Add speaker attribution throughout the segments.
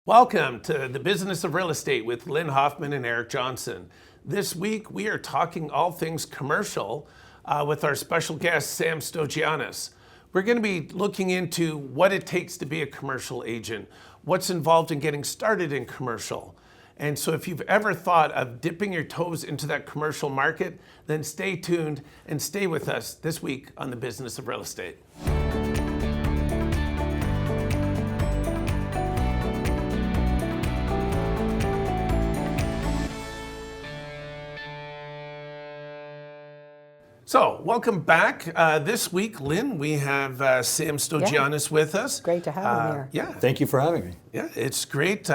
Speaker 1: Welcome to the Business of Real Estate with Lynn, Hoffmann, and Eric Johnson. This week we are talking all things commercial with our special guest, Sam Stogiannes. We're going to be looking into what it takes to be a commercial agent, what's involved in getting started in commercial. And so if you've ever thought of dipping your toes into that commercial market, then stay tuned and stay with us this week on the Business of Real Estate. So, welcome back. This week, Lynn, we have Sam Stogiannes with us.
Speaker 2: Great to have him here.
Speaker 1: Yeah.
Speaker 3: Thank you for having me.
Speaker 1: Yeah, it's great.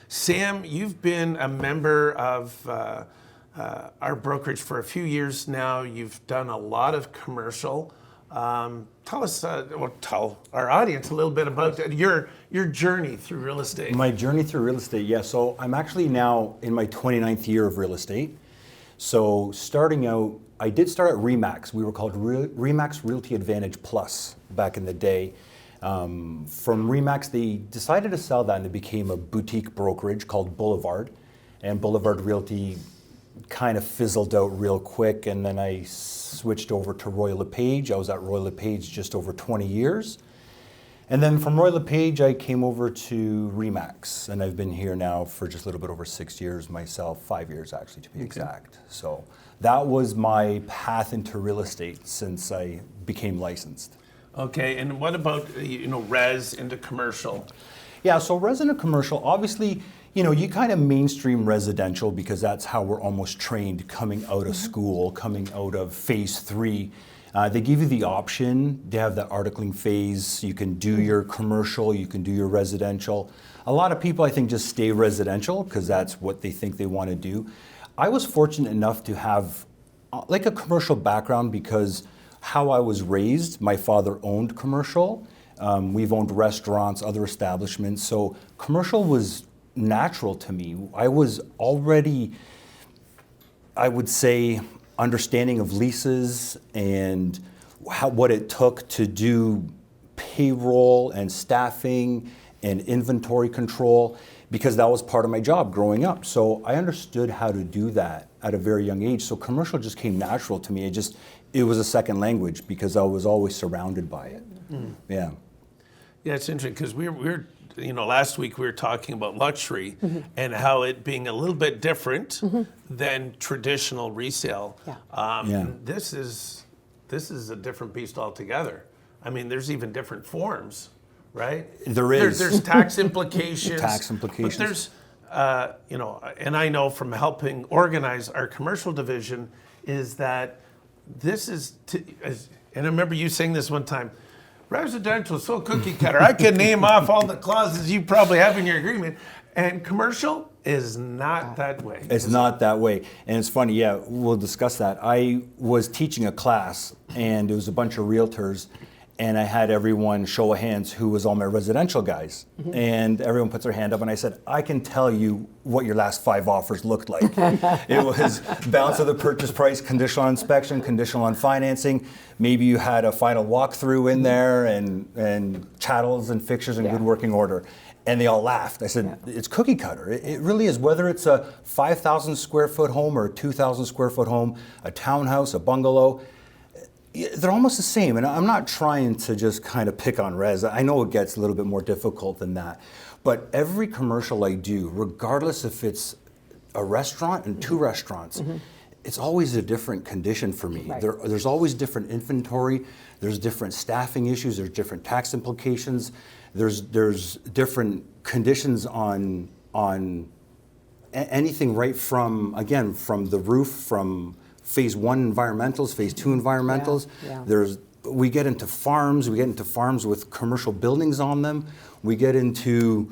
Speaker 1: Sam, you've been a member of our brokerage for a few years now. You've done a lot of commercial. Tell our audience a little bit about your journey through real estate.
Speaker 3: My journey through real estate, yeah. So I'm actually now in my 29th year of real estate. So starting out, I did start at RE/MAX. We were called RE/MAX Realty Advantage Plus back in the day. From RE/MAX, they decided to sell that and it became a boutique brokerage called Boulevard. And Boulevard Realty kind of fizzled out real quick, and then I switched over to Royal LePage. I was at Royal LePage just over 20 years. And then from Royal LePage, I came over to RE/MAX, and I've been here now for just a little bit over 6 years myself, 5 years actually to be exact. So that was my path into real estate since I became licensed.
Speaker 1: Okay, and what about res into commercial?
Speaker 3: Yeah, so resident commercial, obviously, you kind of mainstream residential because that's how we're almost trained coming out of school, coming out of phase 3. They give you the option. They have the articling phase. You can do your commercial, you can do your residential. A lot of people, I think, just stay residential because that's what they think they want to do. I was fortunate enough to have like a commercial background because how I was raised, my father owned commercial. We've owned restaurants, other establishments. So commercial was natural to me. I was already, I would say, understanding of leases and what it took to do payroll and staffing and inventory control because that was part of my job growing up. So I understood how to do that at a very young age. So commercial just came natural to me. It was a second language because I was always surrounded by it. Yeah.
Speaker 1: Yeah, it's interesting because we're last week we were talking about luxury and how it being a little bit different than traditional resale.
Speaker 2: Yeah.
Speaker 1: This is a different beast altogether. I mean, there's even different forms, right?
Speaker 3: There is.
Speaker 1: There's tax implications.
Speaker 3: Tax implications.
Speaker 1: But there's, and I know from helping organize our commercial division is that this is, and I remember you saying this one time, residential is so cookie cutter. I can name off all the clauses you probably have in your agreement. And commercial is not that way.
Speaker 3: It's not that way. And it's funny, yeah, we'll discuss that. I was teaching a class and it was a bunch of realtors and I had everyone show of hands who was all my residential guys. And everyone puts their hand up and I said, I can tell you what your last 5 offers looked like. It was balance of the purchase price, conditional on inspection, conditional on financing. Maybe you had a final walkthrough in there and chattels and fixtures in good working order. And they all laughed. I said, it's cookie cutter. It really is, whether it's a 5,000 square foot home or a 2,000 square foot home, a townhouse, a bungalow, they're almost the same. And I'm not trying to just kind of pick on res. I know it gets a little bit more difficult than that. But every commercial I do, regardless if it's a restaurant and 2 restaurants, it's always a different condition for me.
Speaker 2: Right.
Speaker 3: There's always different inventory, there's different staffing issues, there's different tax implications, there's different conditions on anything right from the roof, from phase 1 environmentals, phase 2 environmentals. We get into farms with commercial buildings on them. We get into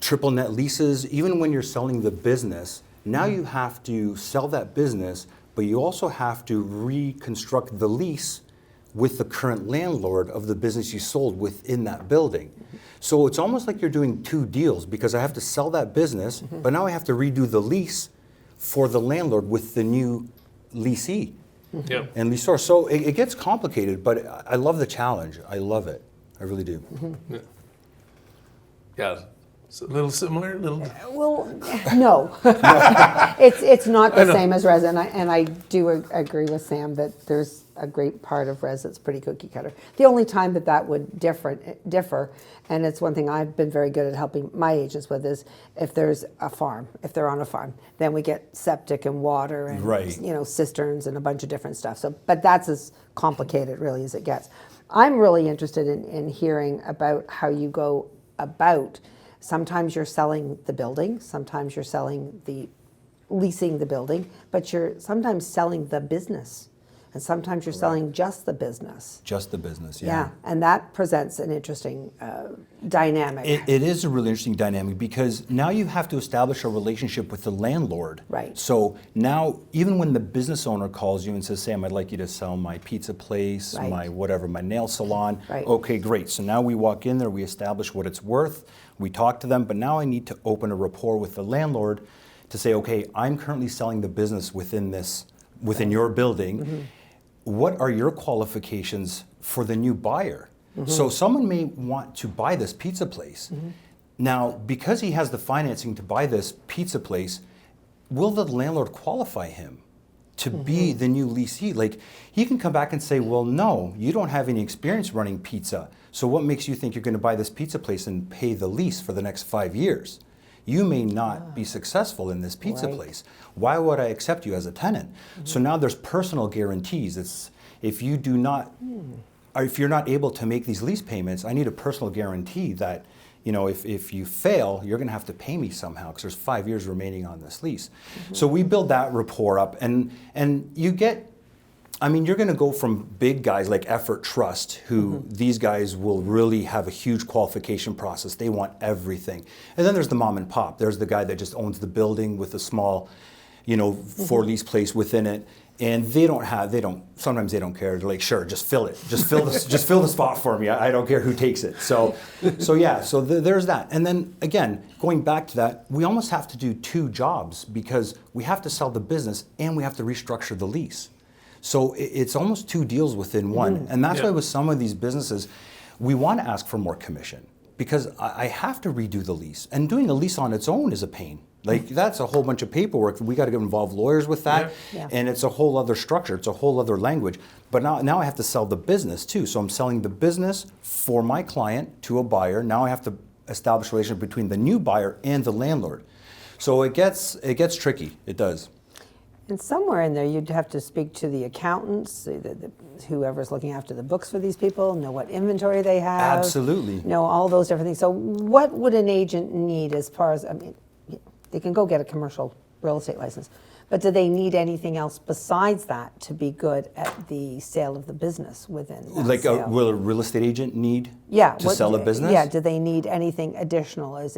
Speaker 3: triple net leases. Even when you're selling the business, now you have to sell that business, but you also have to reconstruct the lease with the current landlord of the business you sold within that building. So it's almost like you're doing 2 deals because I have to sell that business, but now I have to redo the lease for the landlord with the new leasee and leaseor. So it gets complicated, but I love the challenge. I love it. I really do.
Speaker 1: Yeah. It's a little similar,
Speaker 2: Well, no. It's not the same as res, and I do agree with Sam that there's a great part of res that's pretty cookie cutter. The only time that would differ, and it's one thing I've been very good at helping my agents with, is if there's a farm, if they're on a farm, then we get septic and water and cisterns and a bunch of different stuff. So, but that's as complicated really as it gets. I'm really interested in hearing about how you go about. Sometimes you're selling the building, sometimes you're leasing the building, but you're sometimes selling the business. And sometimes you're selling just the business.
Speaker 3: Just the business, yeah.
Speaker 2: Yeah, and that presents an interesting dynamic.
Speaker 3: It is a really interesting dynamic because now you have to establish a relationship with the landlord.
Speaker 2: Right.
Speaker 3: So now, even when the business owner calls you and says, Sam, I'd like you to sell my pizza place,
Speaker 2: Right.
Speaker 3: my nail salon.
Speaker 2: Right.
Speaker 3: Okay, great. So now we walk in there, we establish what it's worth, we talk to them, but now I need to open a rapport with the landlord to say, okay, I'm currently selling the business within your building. Mm-hmm. What are your qualifications for the new buyer? Mm-hmm. So someone may want to buy this pizza place. Mm-hmm. Now, because he has the financing to buy this pizza place, will the landlord qualify him to be the new leasee? Like, he can come back and say, well, no, you don't have any experience running pizza. So what makes you think you're going to buy this pizza place and pay the lease for the next 5 years? You may not be successful in this pizza place. Why would I accept you as a tenant? Mm-hmm. So now there's personal guarantees. It's if you're not able to make these lease payments, I need a personal guarantee that, if you fail, you're going to have to pay me somehow because there's 5 years remaining on this lease. Mm-hmm. So we build that rapport up, and you get. You're going to go from big guys like Effort Trust, who these guys will really have a huge qualification process. They want everything. And then there's the mom and pop. There's the guy that just owns the building with a small, for lease place within it. And sometimes they don't care. They're like, sure, just fill it. Just fill the spot for me. I don't care who takes it. So there's that. And then again, going back to that, we almost have to do two jobs because we have to sell the business and we have to restructure the lease. So it's almost two deals within one. And that's why with some of these businesses, we want to ask for more commission because I have to redo the lease. And doing a lease on its own is a pain. Like, that's a whole bunch of paperwork. We got to involve lawyers with that. Yeah. And it's a whole other structure. It's a whole other language. But now I have to sell the business too. So I'm selling the business for my client to a buyer. Now I have to establish a relationship between the new buyer and the landlord. So it gets tricky. It does.
Speaker 2: And somewhere in there, you'd have to speak to the accountants, whoever's looking after the books for these people, know what inventory they have.
Speaker 3: Absolutely.
Speaker 2: Know all those different things. So what would an agent need as far as, they can go get a commercial real estate license, but do they need anything else besides that to be good at the sale of the business within that sale?
Speaker 3: Will a real estate agent need to sell a business?
Speaker 2: Yeah, do they need anything additional? Is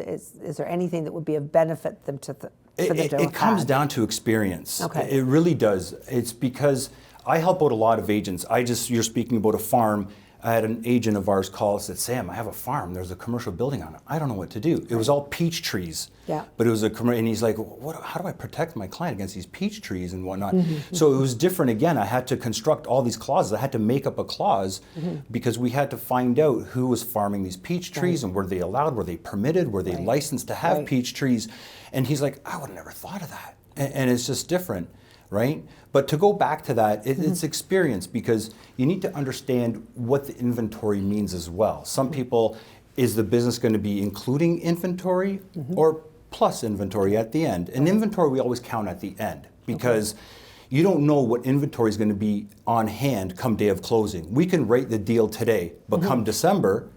Speaker 2: there anything that would be of benefit them to
Speaker 3: It comes down to experience.
Speaker 2: Okay.
Speaker 3: It really does. It's because I help out a lot of agents. You're speaking about a farm. I had an agent of ours call and said, Sam, I have a farm. There's a commercial building on it. I don't know what to do. It was all peach trees.
Speaker 2: Yeah.
Speaker 3: But it was and he's like, how do I protect my client against these peach trees and whatnot? So it was different again. I had to construct all these clauses. I had to make up a clause because we had to find out who was farming these peach trees and were they allowed, were they permitted, were they licensed to have peach trees? And he's like, I would have never thought of that. And it's just different, right? But to go back to that, it's experience because you need to understand what the inventory means as well. Some people, is the business going to be including inventory or plus inventory at the end? And inventory we always count at the end because you don't know what inventory is going to be on hand come day of closing. We can rate the deal today, but come December,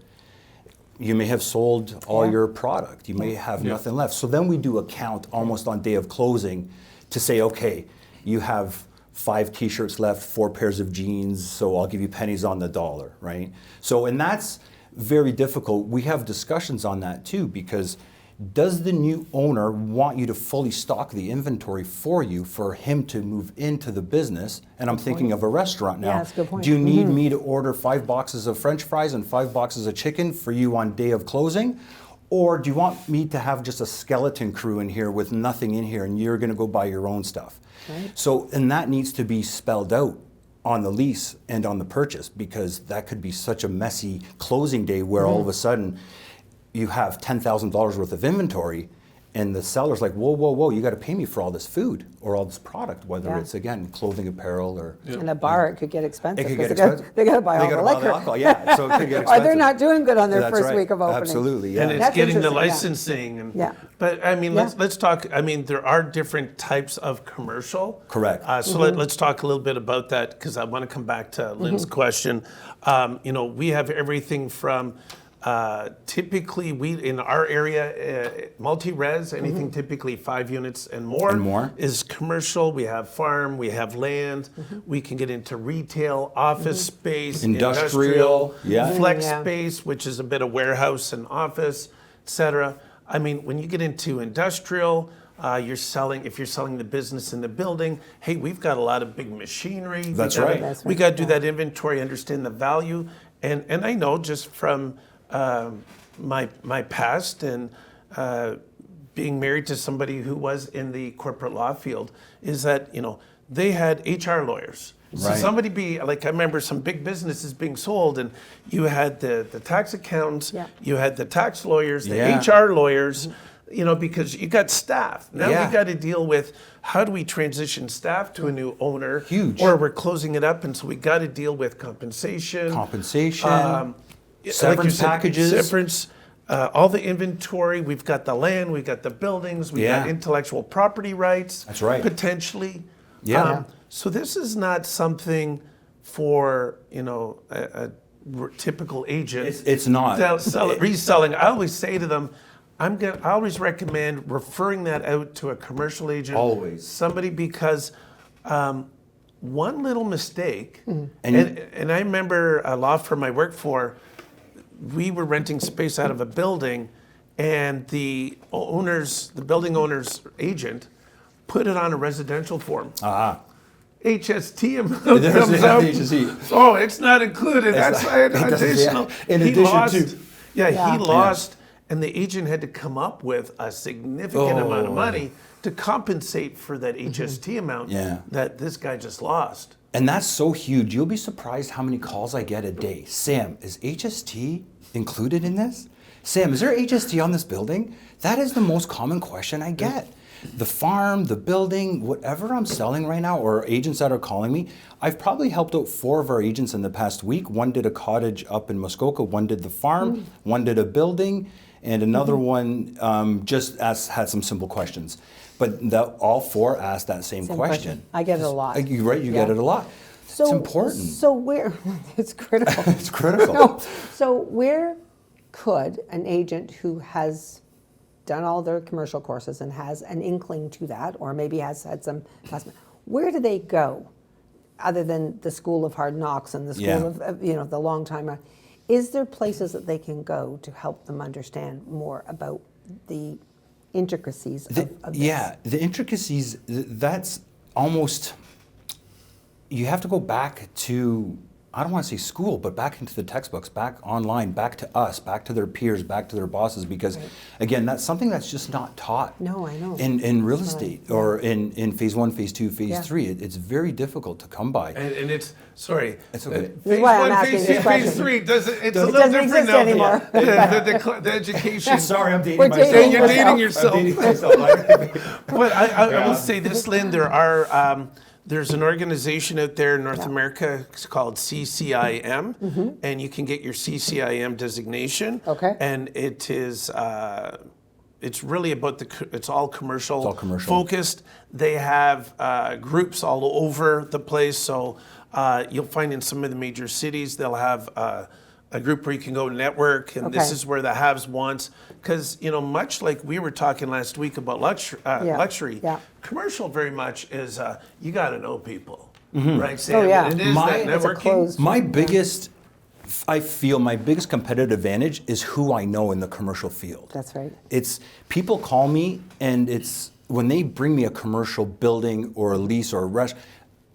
Speaker 3: you may have sold all your product. You may have nothing left. So then we do a count almost on day of closing to say, okay, you have 5 t-shirts left, 4 pairs of jeans, so I'll give you pennies on the dollar, right? So, and that's very difficult. We have discussions on that too, because does the new owner want you to fully stock the inventory for you for him to move into the business? And I'm thinking of a restaurant now.
Speaker 2: Yeah, that's a good point.
Speaker 3: Do you need me to order 5 boxes of French fries and 5 boxes of chicken for you on day of closing? Or do you want me to have just a skeleton crew in here with nothing in here and you're going to go buy your own stuff? Right. So, and that needs to be spelled out on the lease and on the purchase because that could be such a messy closing day where all of a sudden you have $10,000 worth of inventory, and the seller's like, whoa, whoa, whoa, you got to pay me for all this food or all this product, whether
Speaker 2: Yeah.
Speaker 3: it's, again, clothing, apparel, or...
Speaker 2: In a bar, it could get expensive.
Speaker 3: It could
Speaker 2: 'cause
Speaker 3: get
Speaker 2: they gotta-
Speaker 3: expensive.
Speaker 2: They got to buy all the
Speaker 3: gotta buy
Speaker 2: liquor.
Speaker 3: alcohol, yeah, so it could get
Speaker 2: Or
Speaker 3: expensive.
Speaker 2: they're not doing good on their
Speaker 3: That's
Speaker 2: first
Speaker 3: right.
Speaker 2: week of opening.
Speaker 3: Absolutely, yeah.
Speaker 1: And it's
Speaker 2: That's
Speaker 1: getting the
Speaker 2: interesting, yeah.
Speaker 1: licensing. And,
Speaker 2: Yeah.
Speaker 1: But I mean,
Speaker 2: Yeah.
Speaker 1: let's talk. I mean, there are different types of commercial.
Speaker 3: Correct.
Speaker 1: So let's talk a little bit about that because I want to come back to Lynn's question. You know, we have everything from typically we in our area multi-res, anything typically 5 units and more,
Speaker 3: And more.
Speaker 1: is commercial. We have farm, we have land. We can get into retail, office space,
Speaker 3: Industrial, yeah.
Speaker 1: flex
Speaker 2: Yeah.
Speaker 1: space, which is a bit of warehouse and office, etc. I mean, when you get into industrial, you're selling. If you're selling the business in the building, hey, we've got a lot of big machinery.
Speaker 3: That's
Speaker 1: we gotta,
Speaker 3: right.
Speaker 2: That's
Speaker 1: We
Speaker 2: right,
Speaker 1: got to do
Speaker 2: yeah.
Speaker 1: that inventory, understand the value, and I know just from my past and being married to somebody who was in the corporate law field, is that they had HR lawyers. So
Speaker 3: Right.
Speaker 1: somebody I remember some big businesses being sold, and you had the tax accountants,
Speaker 2: Yeah.
Speaker 1: you had the tax lawyers, the
Speaker 3: Yeah.
Speaker 1: HR lawyers, because you got staff. Now
Speaker 3: Yeah.
Speaker 1: we got to deal with how do we transition staff to a new owner?
Speaker 3: Huge.
Speaker 1: Or we're closing it up, and so we got to deal with compensation.
Speaker 3: Severance packages.
Speaker 1: Severance, all the inventory. We've got the land, we've got the buildings, we've got
Speaker 3: Yeah.
Speaker 1: intellectual property rights.
Speaker 3: That's right.
Speaker 1: Potentially.
Speaker 3: Yeah.
Speaker 1: So this is not something for a typical agent.
Speaker 3: It's not.
Speaker 1: Reselling. I always say to them, I always recommend referring that out to a commercial agent.
Speaker 3: Always.
Speaker 1: Somebody, because one little mistake,
Speaker 3: And-
Speaker 1: and I remember a law firm I worked for, we were renting space out of a building, and the building owner's agent put it on a residential form. HST amount
Speaker 3: There's
Speaker 1: comes
Speaker 3: the
Speaker 1: up.
Speaker 3: HST.
Speaker 1: Oh, it's not included. That's
Speaker 3: not- it doesn't-
Speaker 1: additional.
Speaker 3: yeah. In
Speaker 1: He
Speaker 3: addition
Speaker 1: lost.
Speaker 3: to-
Speaker 1: Yeah,
Speaker 2: Yeah.
Speaker 1: he lost, and the agent had to come up with a significant amount of money to compensate for that HST amount
Speaker 3: Yeah.
Speaker 1: that this guy just lost.
Speaker 3: And that's so huge. You'll be surprised how many calls I get a day. Sam, is HST included in this? Sam, is there HST on this building? That is the most common question I get. The farm, the building, whatever I'm selling right now, or agents that are calling me, I've probably helped out 4 of our agents in the past week. One did a cottage up in Muskoka, one did the farm, one did a building, and another one had some simple questions. But all 4 asked that same question.
Speaker 2: I get it a lot.
Speaker 3: You're right, you get
Speaker 2: Yeah.
Speaker 3: it a lot.
Speaker 2: So,
Speaker 3: it's important.
Speaker 2: So where, it's critical.
Speaker 3: It's critical.
Speaker 2: No. So where could an agent who has done all their commercial courses and has an inkling to that, or maybe has had some, where do they go, other than the school of hard knocks and the school
Speaker 3: Yeah.
Speaker 2: of the long time? Is there places that they can go to help them understand more about the intricacies of this?
Speaker 3: Yeah, the intricacies, that's almost, you have to go back to, I don't want to say school, but back into the textbooks, back online, back to us, back to their peers, back to their bosses, because again, that's something that's just not taught.
Speaker 2: No, I know.
Speaker 3: In real estate or in phase 1, phase 2, phase
Speaker 2: Yeah.
Speaker 3: 3, it's very difficult to come by.
Speaker 1: And it's, sorry.
Speaker 3: It's okay.
Speaker 2: This is
Speaker 1: Phase
Speaker 2: why I'm
Speaker 1: 1,
Speaker 2: asking
Speaker 1: phase
Speaker 2: this
Speaker 1: 2,
Speaker 2: question.
Speaker 1: phase 3, it's a
Speaker 2: It
Speaker 1: little
Speaker 2: doesn't
Speaker 1: different
Speaker 2: exist
Speaker 1: now.
Speaker 2: anymore.
Speaker 1: The education.
Speaker 3: Sorry, I'm dating
Speaker 2: We're
Speaker 3: myself.
Speaker 2: dating
Speaker 1: You're dating yourself.
Speaker 3: I'm dating myself.
Speaker 1: But I will say this, Lynn, there's an organization out there in North America, it's called CCIM, and you can get your CCIM designation.
Speaker 2: Okay.
Speaker 1: And it is, it's really about it's all commercial,
Speaker 3: It's all commercial.
Speaker 1: focused. They have groups all over the place. So you'll find in some of the major cities, they'll have a group where you can go network, and this
Speaker 2: Okay.
Speaker 1: is where the haves wants. Because, much like we were talking last week about luxury,
Speaker 2: Yeah.
Speaker 1: commercial very much is you got to know people, right, Sam?
Speaker 2: Oh, yeah.
Speaker 1: It is that
Speaker 2: It's a
Speaker 1: networking.
Speaker 2: closed-
Speaker 3: I feel my biggest competitive advantage is who I know in the commercial field.
Speaker 2: That's right.
Speaker 3: It's people call me, and it's when they bring me a commercial building or a lease or a restaurant,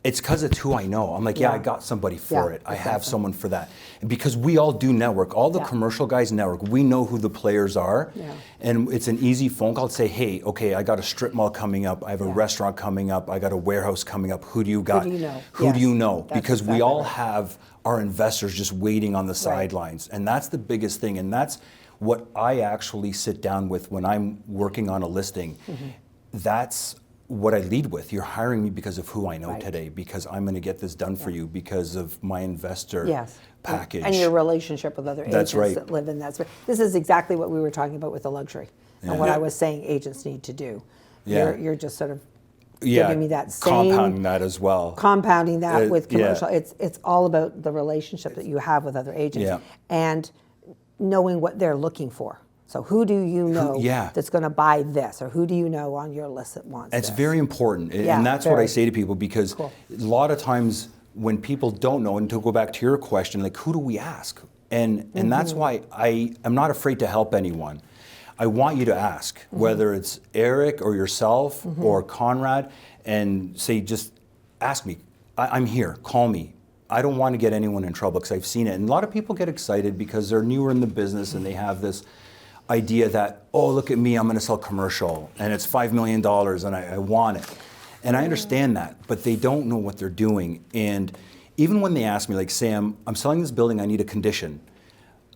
Speaker 3: it's because it's who I know. I'm like, yeah, I got somebody for
Speaker 2: Yeah,
Speaker 3: it. I have someone for that. And because we all do network. All the
Speaker 2: Yeah.
Speaker 3: commercial guys network. We know who the players are.
Speaker 2: Yeah.
Speaker 3: And it's an easy phone call to say, hey, okay, I got a strip mall coming up. I have a restaurant coming up. I got a warehouse coming up. Who do you got?
Speaker 2: do you know?
Speaker 3: Who do
Speaker 2: Yes,
Speaker 3: you know?
Speaker 2: that's
Speaker 3: Because we
Speaker 2: exactly
Speaker 3: all
Speaker 2: right.
Speaker 3: have our investors just waiting on the sidelines. And that's the biggest thing. And that's what I actually sit down with when I'm working on a listing, that's what I lead with. You're hiring me because of who I know today, because I'm going to get this done for you because of my investor package.
Speaker 2: And your relationship with other agents
Speaker 3: That's right.
Speaker 2: that live in that space. This is exactly what we were talking about with the luxury and what I was saying agents need to do. You're just sort of giving me that same...
Speaker 3: Compounding that as well.
Speaker 2: Compounding that with commercial. It's all about the relationship that you have with other agents and knowing what they're looking for. So who do you know that's going to buy this, or who do you know on your list that wants
Speaker 3: It's
Speaker 2: this?
Speaker 3: very important, and that's what I say to people, because a lot of times when people don't know, and to go back to your question, like, who do we ask? And that's why I'm not afraid to help anyone. I want you to ask, whether it's Eric or yourself or Conrad, and say, just ask me. I'm here, call me. I don't want to get anyone in trouble, because I've seen it. And a lot of people get excited because they're newer in the business and they have this idea that, oh, look at me, I'm going to sell commercial and it's $5 million and I want it. And I understand that, but they don't know what they're doing. And even when they ask me, like, Sam, I'm selling this building, I need a condition.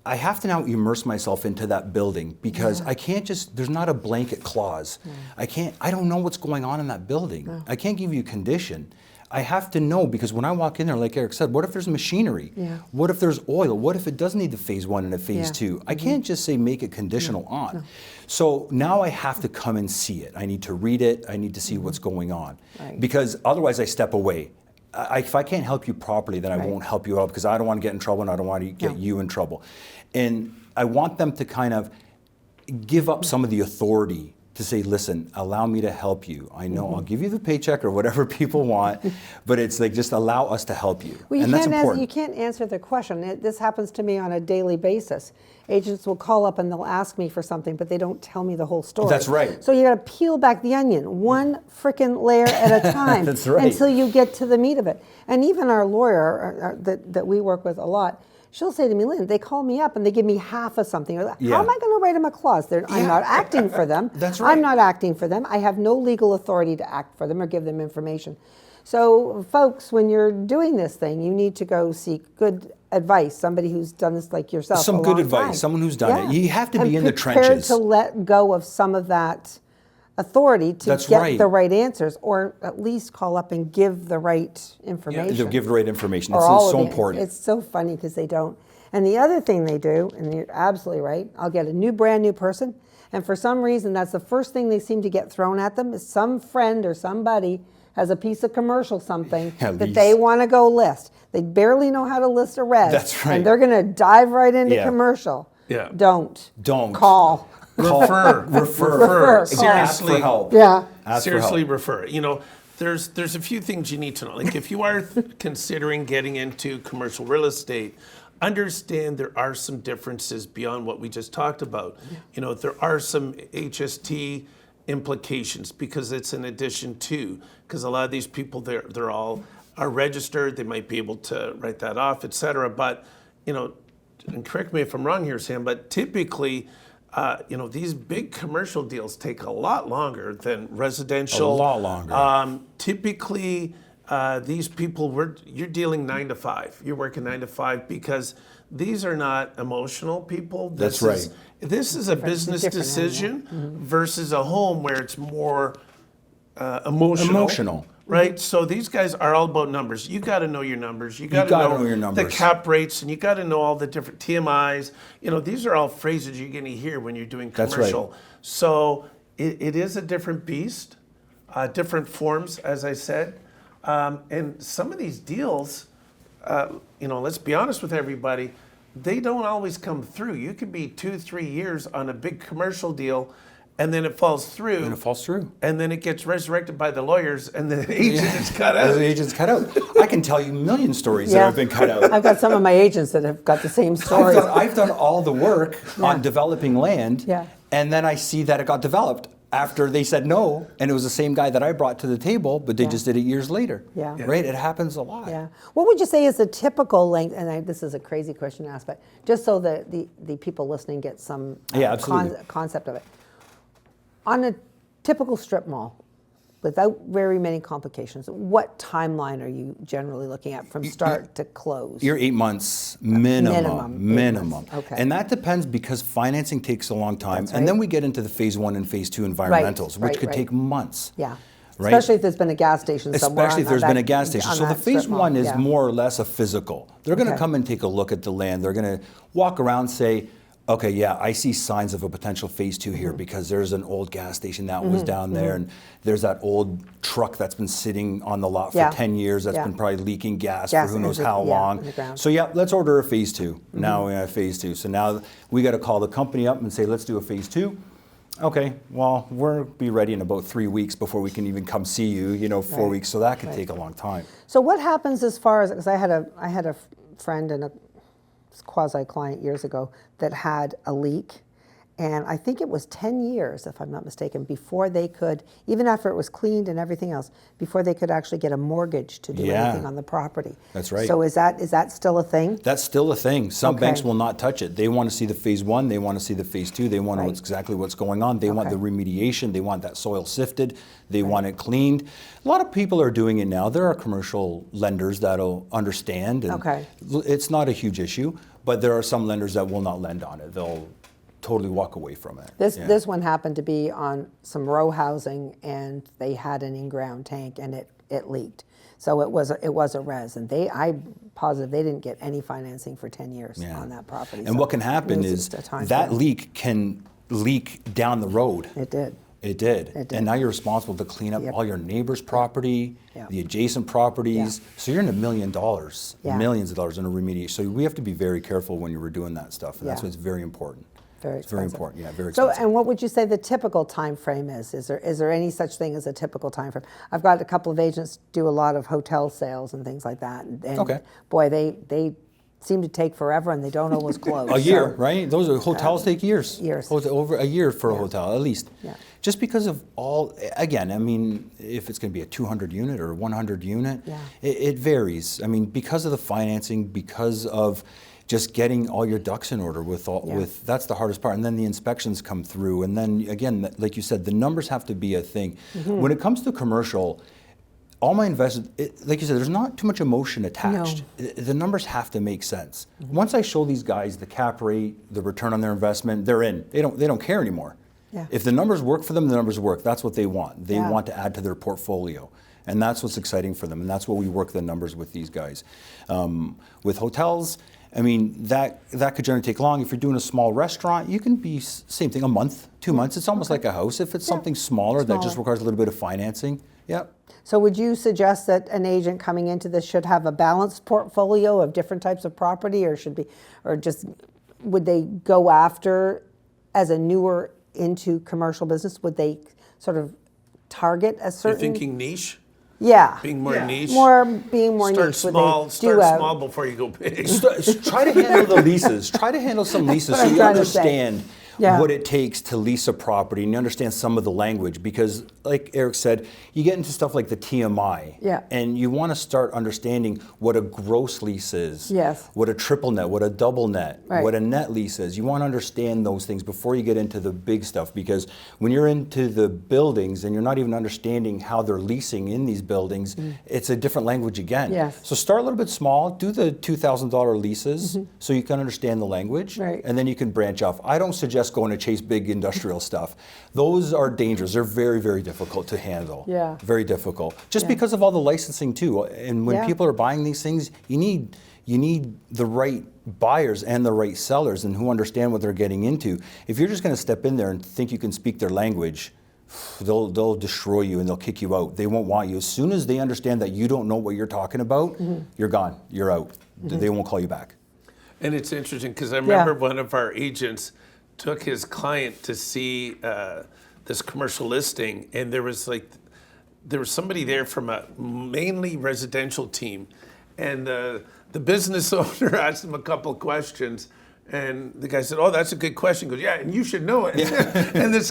Speaker 3: I have to now immerse myself into that building, because I can't just, there's not a blanket clause. I don't know what's going on in that building. I can't give you a condition. I have to know, because when I walk in there, like Eric said, what if there's machinery? What if there's oil? What if it does need the phase 1 and a phase 2? I can't just say make it conditional on. So now I have to come and see it. I need to read it. I need to see what's going on. Because otherwise I step away. If I can't help you properly, then I won't help you out, because I don't want to get in trouble and I don't want to get you in trouble. And I want them to kind of give up some of the authority to say, listen, allow me to help you. I know I'll give you the paycheck or whatever people want, but it's like, just allow us to help you.
Speaker 2: Well,
Speaker 3: and that's important.
Speaker 2: You can't answer the question. This happens to me on a daily basis. Agents will call up and they'll ask me for something, but they don't tell me the whole story.
Speaker 3: That's right.
Speaker 2: So you got to peel back the onion, one frickin' layer at a time.
Speaker 3: That's right.
Speaker 2: Until you get to the meat of it. And even our lawyer that we work with a lot, she'll say to me, Lynn, they call me up and they give me half of something. How am I going to write them a clause? I'm not acting for them.
Speaker 3: That's right.
Speaker 2: I'm not acting for them. I have no legal authority to act for them or give them information. So, folks, when you're doing this thing, you need to go seek good advice, somebody who's done this like yourself.
Speaker 3: Some good advice, someone who's done it. You have to be in the trenches.
Speaker 2: Prepared to let go of some of that authority to get the right answers, or at least call up and give the right information.
Speaker 3: They'll give the right information.
Speaker 2: It's
Speaker 3: so important.
Speaker 2: It's so funny because they don't. And the other thing they do, and you're absolutely right, I'll get a brand new person, and for some reason that's the first thing they seem to get thrown at them is some friend or somebody has a piece of commercial something that they want to go list. They barely know how to list a res.
Speaker 3: That's right.
Speaker 2: And they're going to dive right into commercial. Don't. Call.
Speaker 1: Refer. Seriously.
Speaker 3: Ask for help.
Speaker 1: Seriously, refer. You know, there's a few things you need to know. Like, if you are considering getting into commercial real estate, understand there are some differences beyond what we just talked about. You know, there are some HST implications, because it's in addition to, because a lot of these people, they're all are registered, they might be able to write that off, et cetera. But, you know, and correct me if I'm wrong here, Sam, but typically, you know, these big commercial deals take a lot longer than residential.
Speaker 3: A lot longer.
Speaker 1: Typically, these people, you're dealing 9 to 5. You're working 9 to 5, because these are not emotional people.
Speaker 3: That's right.
Speaker 1: This is a business decision versus a home where it's more emotional. Right? So these guys are all about numbers. You got to know your numbers. You got to know
Speaker 3: your numbers.
Speaker 1: The cap rates, and you got to know all the different TMIs. You know, these are all phrases you're going to hear when you're doing commercial.
Speaker 3: That's right.
Speaker 1: So it is a different beast, different forms, as I said. And some of these deals, you know, let's be honest with everybody, they don't always come through. You could be 2-3 years on a big commercial deal, and then it falls through. And then it gets resurrected by the lawyers, and the agent is cut out.
Speaker 3: The agent's cut out. I can tell you a million stories that have been cut out.
Speaker 2: I've got some of my agents that have got the same stories.
Speaker 3: I've done all the work on developing land, and then I see that it got developed after they said no, and it was the same guy that I brought to the table, but they just did it years later. Right? It happens a lot.
Speaker 2: What would you say is the typical length, and this is a crazy question to ask, but just so that the people listening get some concept of it. On a typical strip mall, without very many complications, what timeline are you generally looking at from start to close?
Speaker 3: You're 8 months
Speaker 2: Minimum,
Speaker 3: minimum.
Speaker 2: 8 months. Okay.
Speaker 3: And that depends because financing takes a long time.
Speaker 2: That's
Speaker 3: And then
Speaker 2: right.
Speaker 3: we get into the phase 1 and phase 2 environmentals, which could
Speaker 2: right.
Speaker 3: take months.
Speaker 2: Yeah.
Speaker 3: Right?
Speaker 2: Especially if there's been a gas station somewhere.
Speaker 3: Especially if there's been a gas station. So the phase 1 is
Speaker 2: yeah.
Speaker 3: more or less a physical. They're going to
Speaker 2: Okay.
Speaker 3: come and take a look at the land. They're going to walk around, say, okay, yeah, I see signs of a potential phase 2 here because there's an old gas station that was down there, and there's that old truck that's been sitting on the lot for
Speaker 2: Yeah.
Speaker 3: 10 years that's
Speaker 2: Yeah.
Speaker 3: been probably leaking gas
Speaker 2: Gas
Speaker 3: for who knows
Speaker 2: in the-
Speaker 3: how
Speaker 2: yeah,
Speaker 3: long.
Speaker 2: in the ground.
Speaker 3: So yeah, let's order a phase 2. Now we have phase 2. So now we got to call the company up and say, let's do a phase 2. Okay, well, we'll be ready in about 3 weeks before we can even come see you, 4
Speaker 2: Right.
Speaker 3: weeks. So that could
Speaker 2: Right.
Speaker 3: take a long time.
Speaker 2: So what happens as far as, because I had a friend and a quasi-client years ago that had a leak, and I think it was 10 years, if I'm not mistaken, before they could, even after it was cleaned and everything else, before they could actually get a mortgage to do
Speaker 3: Yeah.
Speaker 2: anything on the property.
Speaker 3: That's right.
Speaker 2: So is that still a thing?
Speaker 3: That's still a thing. Some
Speaker 2: Okay.
Speaker 3: banks will not touch it. They want to see the phase 1, they want to see the phase 2, they want to know
Speaker 2: Right.
Speaker 3: exactly what's going on. They want the
Speaker 2: Okay.
Speaker 3: remediation, they want that soil sifted, they want it cleaned. A lot of people are doing it now. There are commercial lenders that'll understand, and
Speaker 2: Okay.
Speaker 3: it's not a huge issue, but there are some lenders that will not lend on it. They'll totally walk away from it. Yeah.
Speaker 2: This one happened to be on some row housing, and they had an in-ground tank, and it leaked. So it was a res, and I'm positive they didn't get any financing for 10 years
Speaker 3: Yeah.
Speaker 2: on that property.
Speaker 3: And
Speaker 2: So
Speaker 3: what can happen
Speaker 2: it was
Speaker 3: is
Speaker 2: just a time
Speaker 3: that
Speaker 2: frame.
Speaker 3: leak can leak down the road.
Speaker 2: It did.
Speaker 3: It did.
Speaker 2: It did.
Speaker 3: And now you're responsible to clean up
Speaker 2: Yep.
Speaker 3: all your neighbor's property,
Speaker 2: Yeah.
Speaker 3: the adjacent properties.
Speaker 2: Yeah.
Speaker 3: So you're in $1 million,
Speaker 2: Yeah.
Speaker 3: millions of dollars in a remediation. So we have to be very careful when you were doing that stuff. And that's
Speaker 2: Yeah.
Speaker 3: what's very important.
Speaker 2: Very
Speaker 3: It's very
Speaker 2: expensive.
Speaker 3: important. Yeah, very
Speaker 2: So,
Speaker 3: expensive.
Speaker 2: and what would you say the typical time frame is? Is there any such thing as a typical time frame? I've got a couple of agents do a lot of hotel sales and things like that. And
Speaker 3: Okay.
Speaker 2: boy, they seem to take forever, and they don't always close.
Speaker 3: A year,
Speaker 2: So-
Speaker 3: right? Those are hotels take years.
Speaker 2: Years.
Speaker 3: Over a year for a hotel, at least.
Speaker 2: Yeah.
Speaker 3: Just because of all, again, I mean, if it's going to be a 200 unit or 100 unit,
Speaker 2: Yeah.
Speaker 3: it varies. I mean, because of the financing, because of just getting all your ducks in order
Speaker 2: Yeah.
Speaker 3: that's the hardest part. And then the inspections come through. And then again, like you said, the numbers have to be a thing.
Speaker 2: Mm-hmm.
Speaker 3: When it comes to commercial, all my investors, like you said, there's not too much emotion attached. The numbers have to make sense.
Speaker 2: Mm-hmm.
Speaker 3: Once I show these guys the cap rate, the return on their investment, they're in. They don't care anymore.
Speaker 2: Yeah.
Speaker 3: If the numbers work for them, the numbers work. That's what they want. They
Speaker 2: Yeah.
Speaker 3: want to add to their portfolio. And that's what's exciting for them. And that's what we work the numbers with these guys. With hotels, I mean, that could generally take long. If you're doing a small restaurant, you can be same thing, a month, 2 months. It's almost like a house. If it's something smaller that just
Speaker 2: Smaller.
Speaker 3: requires a little bit of financing, yep.
Speaker 2: So would you suggest that an agent coming into this should have a balanced portfolio of different types of property, or would they go after, as a newer into commercial business, would they sort of target a
Speaker 1: You're
Speaker 2: certain?
Speaker 1: thinking niche?
Speaker 2: Yeah.
Speaker 1: Being more niche?
Speaker 2: Being more
Speaker 1: Start
Speaker 2: niche. Would
Speaker 1: small,
Speaker 2: they
Speaker 1: start
Speaker 2: do a-
Speaker 1: small before you go big.
Speaker 3: Try to handle the leases. Try to handle some leases so
Speaker 2: I'm
Speaker 3: you
Speaker 2: trying to say.
Speaker 3: understand
Speaker 2: Yeah.
Speaker 3: what it takes to lease a property and you understand some of the language. Because, like Eric said, you get into stuff like the TMI.
Speaker 2: Yeah.
Speaker 3: And you want to start understanding what a gross lease is.
Speaker 2: Yes.
Speaker 3: What a triple net, what a double net,
Speaker 2: Right.
Speaker 3: what a net lease is. You want to understand those things before you get into the big stuff. Because when you're into the buildings and you're not even understanding how they're leasing in these buildings, it's a different language again.
Speaker 2: Yes.
Speaker 3: So start a little bit small, do the $2,000 leases so you can understand the language,
Speaker 2: Right.
Speaker 3: and then you can branch off. I don't suggest going to chase big industrial stuff. Those are dangerous. They're very, very difficult to handle.
Speaker 2: Yeah.
Speaker 3: Very difficult. Just
Speaker 2: Yeah.
Speaker 3: because of all the licensing too. And when
Speaker 2: Yeah.
Speaker 3: people are buying these things, you need the right buyers and the right sellers and who understand what they're getting into. If you're just going to step in there and think you can speak their language, they'll destroy you and they'll kick you out. They won't want you. As soon as they understand that you don't know what you're talking about, you're gone. You're out. They won't call you back.
Speaker 1: And it's interesting because I remember one of our agents took his client to see this commercial listing, and there was somebody there from a mainly residential team, and the business owner asked him a couple of questions, and the guy said, "Oh, that's a good question." He goes, "Yeah, and you should know it." And this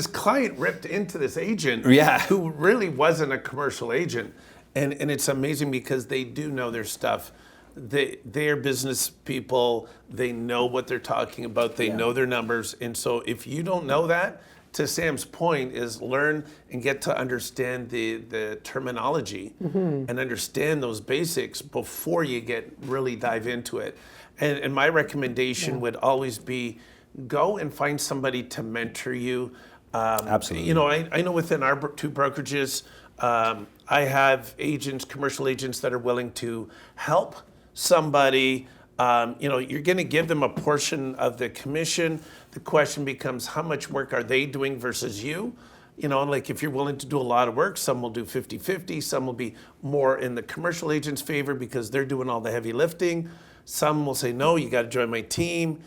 Speaker 1: client ripped into this agent,
Speaker 3: Yeah.
Speaker 1: who really wasn't a commercial agent, and it's amazing because they do know their stuff. They're business people. They know what they're talking about. They know their numbers. And so if you don't know that, to Sam's point, is learn and get to understand the terminology and understand those basics before you get really dive into it. And my recommendation would always be go and find somebody to mentor you.
Speaker 3: Absolutely.
Speaker 1: You know, I know within our two brokerages, I have agents, commercial agents that are willing to help somebody. You know, you're going to give them a portion of the commission. The question becomes, how much work are they doing versus you? You know, like if you're willing to do a lot of work, some will do 50-50, some will be more in the commercial agent's favor because they're doing all the heavy lifting. Some will say, no, you got to join my team.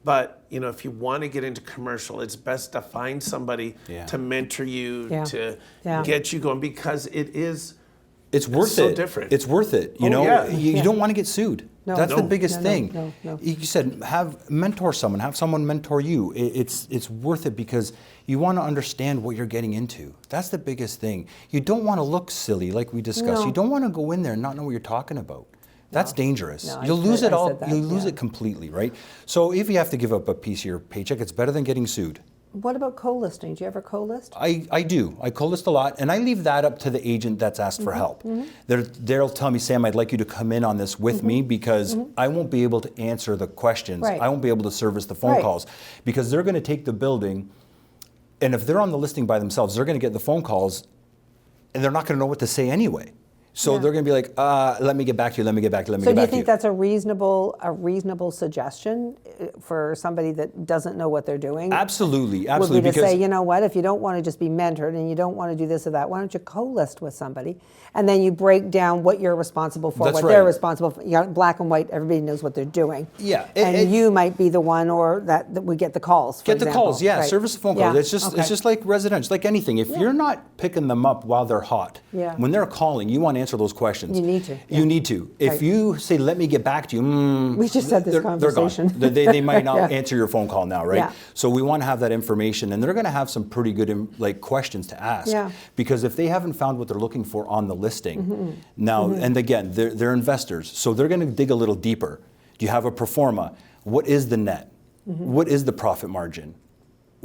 Speaker 1: But, you know, if you want to get into commercial, it's best to find somebody to mentor you, to get you going, because
Speaker 3: it's worth
Speaker 1: so
Speaker 3: it.
Speaker 1: different.
Speaker 3: It's worth it. You know, you don't want to get sued.
Speaker 2: No.
Speaker 3: That's
Speaker 2: No.
Speaker 3: the biggest
Speaker 2: No,
Speaker 3: thing.
Speaker 2: no.
Speaker 3: You said mentor someone, have someone mentor you. It's worth it because you want to understand what you're getting into. That's the biggest thing. You don't want to look silly, like we discussed.
Speaker 2: No.
Speaker 3: You don't want to go in there and not know what you're talking about. That's dangerous.
Speaker 2: No,
Speaker 3: You'll lose it all.
Speaker 2: said that,
Speaker 3: You'll lose it completely, right? So if you have to give up a piece of your paycheck, it's better than getting sued.
Speaker 2: What about co-listing? Do you ever co-list?
Speaker 3: I do. I co-list a lot, and I leave that up to the agent that's asked for help. They'll tell me, Sam, I'd like you to come in on this with me because I won't be able to answer the questions.
Speaker 2: Right.
Speaker 3: I won't be able to service the phone calls because they're going to take the building, and if they're on the listing by themselves, they're going to get the phone calls, and they're not going to know what to say anyway. So they're going to be like, let me get back to you, let me get back to you, let me
Speaker 2: So
Speaker 3: get
Speaker 2: do you
Speaker 3: back to you.
Speaker 2: think that's a reasonable suggestion for somebody that doesn't know what they're doing?
Speaker 3: Absolutely,
Speaker 2: Would
Speaker 3: absolutely.
Speaker 2: be to
Speaker 3: because
Speaker 2: say, you know what, if you don't want to just be mentored and you don't want to do this or that, why don't you co-list with somebody? And then you break down what you're responsible for,
Speaker 3: That's
Speaker 2: what they're
Speaker 3: right.
Speaker 2: responsible for. You know, black and white, everybody knows what they're doing.
Speaker 3: Yeah,
Speaker 2: And you might be the one or that would get the calls, for
Speaker 3: Get the
Speaker 2: example.
Speaker 3: calls, yeah.
Speaker 2: Right.
Speaker 3: Service the phone calls.
Speaker 2: Yeah,
Speaker 3: It's just
Speaker 2: okay.
Speaker 3: it's just like residential, like anything. If you're not picking them up while they're hot, when they're calling, you want to answer those questions.
Speaker 2: You need to,
Speaker 3: You need to. If
Speaker 2: Right.
Speaker 3: you say, "Let me get back to you,"
Speaker 2: We just had this
Speaker 3: they're
Speaker 2: conversation.
Speaker 3: gone. They might not
Speaker 2: Yeah.
Speaker 3: answer your phone call now, right?
Speaker 2: Yeah.
Speaker 3: So we want to have that information, and they're going to have some pretty good like questions to ask.
Speaker 2: Yeah.
Speaker 3: Because if they haven't found what they're looking for on the listing, now and again, they're investors, so they're going to dig a little deeper. Do you have a pro forma? What is the net? What is the profit margin?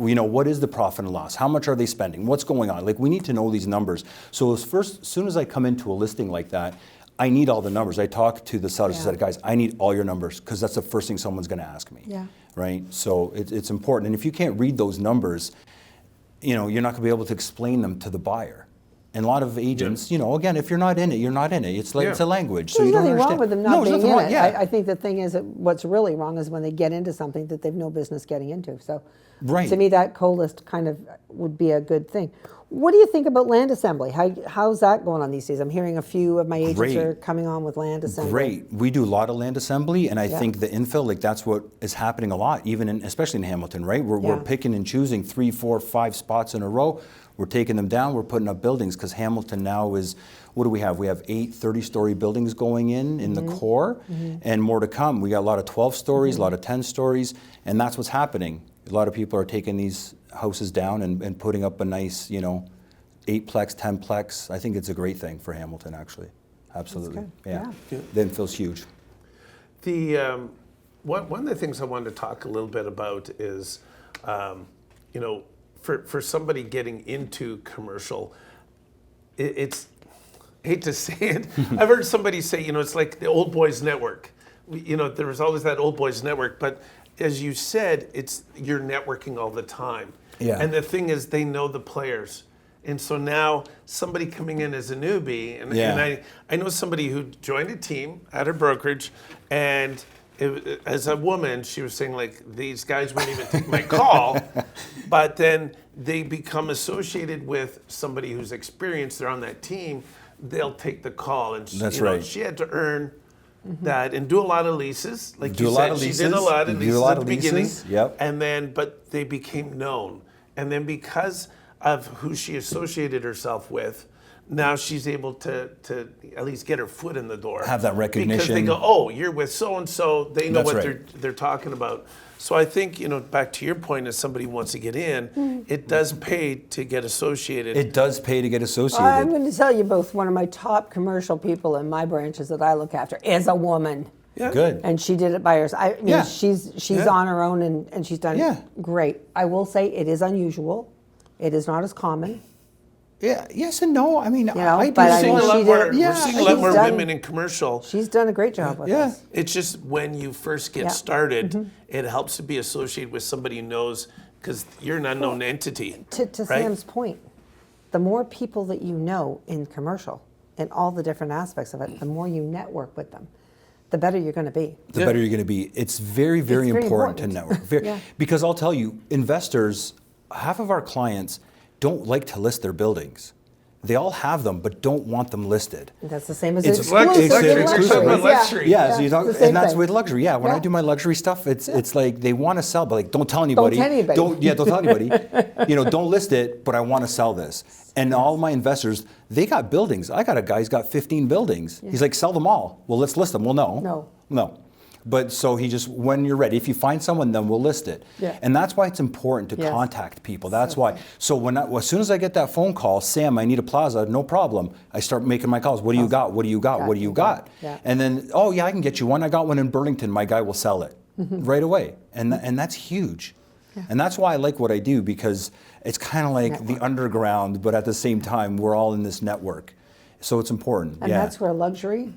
Speaker 3: You know, what is the profit and loss? How much are they spending? What's going on? Like, we need to know these numbers. So as soon as I come into a listing like that, I need all the numbers. I talk to the sellers and said, guys, I need all your numbers because that's the first thing someone's going to ask me.
Speaker 2: Yeah.
Speaker 3: Right? So it's important. And if you can't read those numbers, you know, you're not going to be able to explain them to the buyer. And a lot of agents, you know, again, if you're not in it, you're not in it. It's like it's a language, so
Speaker 2: There's
Speaker 3: you don't
Speaker 2: nothing
Speaker 3: understand.
Speaker 2: wrong with them
Speaker 3: No,
Speaker 2: not
Speaker 3: there's
Speaker 2: being
Speaker 3: nothing
Speaker 2: in
Speaker 3: wrong.
Speaker 2: it.
Speaker 3: Yeah.
Speaker 2: I think the thing is that what's really wrong is when they get into something that they've no business getting into. So
Speaker 3: Right.
Speaker 2: to me, that co-list kind of would be a good thing. What do you think about land assembly? How's that going on these days? I'm hearing a few of my agents
Speaker 3: Great.
Speaker 2: are coming on with land assembly.
Speaker 3: Great. We do a lot of land assembly, and I think the infill, like that's what is happening a lot, even especially in Hamilton, right? We're picking and choosing 3, 4, 5 spots in a row. We're taking them down. We're putting up buildings because Hamilton now is, what do we have? We have 8 30-story buildings going in the core, and more to come. We got a lot of 12 stories, a lot of 10 stories, and that's what's happening. A lot of people are taking these houses down and putting up a nice, you know, 8-plex, 10-plex. I think it's a great thing for Hamilton, actually. Absolutely.
Speaker 2: That's good.
Speaker 3: The infill's huge.
Speaker 1: One of the things I wanted to talk a little bit about is, you know, for somebody getting into commercial, it's, I hate to say it, I've heard somebody say, you know, it's like the old boys network. You know, there was always that old boys network, but as you said, you're networking all the time.
Speaker 3: Yeah.
Speaker 1: And the thing is, they know the players. And so now somebody coming in as a newbie, and I know somebody who joined a team at her brokerage, and as a woman, she was saying, like, these guys wouldn't even take my call, but then they become associated with somebody who's experienced, they're on that team, they'll take the call. And
Speaker 3: That's
Speaker 1: you know,
Speaker 3: right.
Speaker 1: she had to earn that and do a lot of leases. Like
Speaker 3: Do
Speaker 1: you
Speaker 3: a lot
Speaker 1: said,
Speaker 3: of
Speaker 1: she
Speaker 3: leases.
Speaker 1: did a lot of
Speaker 3: Do a
Speaker 1: leases
Speaker 3: lot
Speaker 1: at the
Speaker 3: of
Speaker 1: beginning.
Speaker 3: leases. Yep.
Speaker 1: And then, but they became known. And then because of who she associated herself with, now she's able to at least get her foot in the door.
Speaker 3: Have that recognition.
Speaker 1: Because they go, oh, you're with so-and-so. They know
Speaker 3: That's
Speaker 1: what
Speaker 3: right.
Speaker 1: they're talking about. So I think, you know, back to your point, as somebody who wants to get in, it does pay to get associated.
Speaker 3: It does pay to get associated.
Speaker 2: I'm going to tell you both, one of my top commercial people in my branches that I look after is a woman.
Speaker 1: Yeah.
Speaker 3: Good.
Speaker 2: And she did it by herself. I mean,
Speaker 3: Yeah.
Speaker 2: she's on her own and she's done great. I will say it is unusual It is not as common.
Speaker 3: Yeah, yes and no. I mean,
Speaker 2: know,
Speaker 3: I do
Speaker 2: but
Speaker 1: We're
Speaker 2: I
Speaker 1: seeing
Speaker 2: mean,
Speaker 1: a lot
Speaker 2: she
Speaker 1: more,
Speaker 2: did-
Speaker 1: we're seeing a lot
Speaker 2: she's
Speaker 1: more
Speaker 2: done-
Speaker 1: women in commercial.
Speaker 2: She's done a great job with
Speaker 3: Yeah.
Speaker 2: us.
Speaker 1: It's just when you first get
Speaker 2: Yeah.
Speaker 1: started, it helps to be associated with somebody who knows, because you're an unknown entity.
Speaker 2: To
Speaker 1: right?
Speaker 2: Sam's point, the more people that you know in commercial, in all the different aspects of it, the more you network with them, the better you're going to be.
Speaker 3: the
Speaker 1: Yeah.
Speaker 3: better you're going to be. It's very, very
Speaker 2: It's very
Speaker 3: important to
Speaker 2: important.
Speaker 3: network.
Speaker 2: Yeah.
Speaker 3: Because I'll tell you, investors, half of our clients don't like to list their buildings. They all have them, but don't want them listed.
Speaker 2: That's the same as
Speaker 3: It's
Speaker 2: exclusive.
Speaker 3: luxury.
Speaker 2: in
Speaker 3: It's
Speaker 2: luxuries.
Speaker 3: exclusive.
Speaker 1: Luxury.
Speaker 3: Yeah, so you talk,
Speaker 2: it's the same
Speaker 3: and that's
Speaker 2: thing.
Speaker 3: with luxury. Yeah, when I
Speaker 2: Yeah.
Speaker 3: do my luxury stuff, it's like they want to sell, but like don't tell anybody.
Speaker 2: tell anybody.
Speaker 3: Don't tell anybody. Don't list it, but I want to sell this. And all my investors, they got buildings. I got a guy who's got 15 buildings. He's like, sell them all. Well, let's list them. Well, no. But so he just, when you're ready, if you find someone, then we'll list it.
Speaker 2: Yeah.
Speaker 3: And that's why it's important to
Speaker 2: Yes.
Speaker 3: contact people. That's why. So as soon as I get that phone call, Sam, I need a plaza, no problem. I start making my calls. What do you got? What do you got? What do you got?
Speaker 2: Yeah.
Speaker 3: And then, oh yeah, I can get you one. I got one in Burlington. My guy will sell it right away. And that's huge. And that's why I like what I do, because it's kind of like the underground, but at the same time, we're all in this network. So it's important.
Speaker 2: And that's where luxury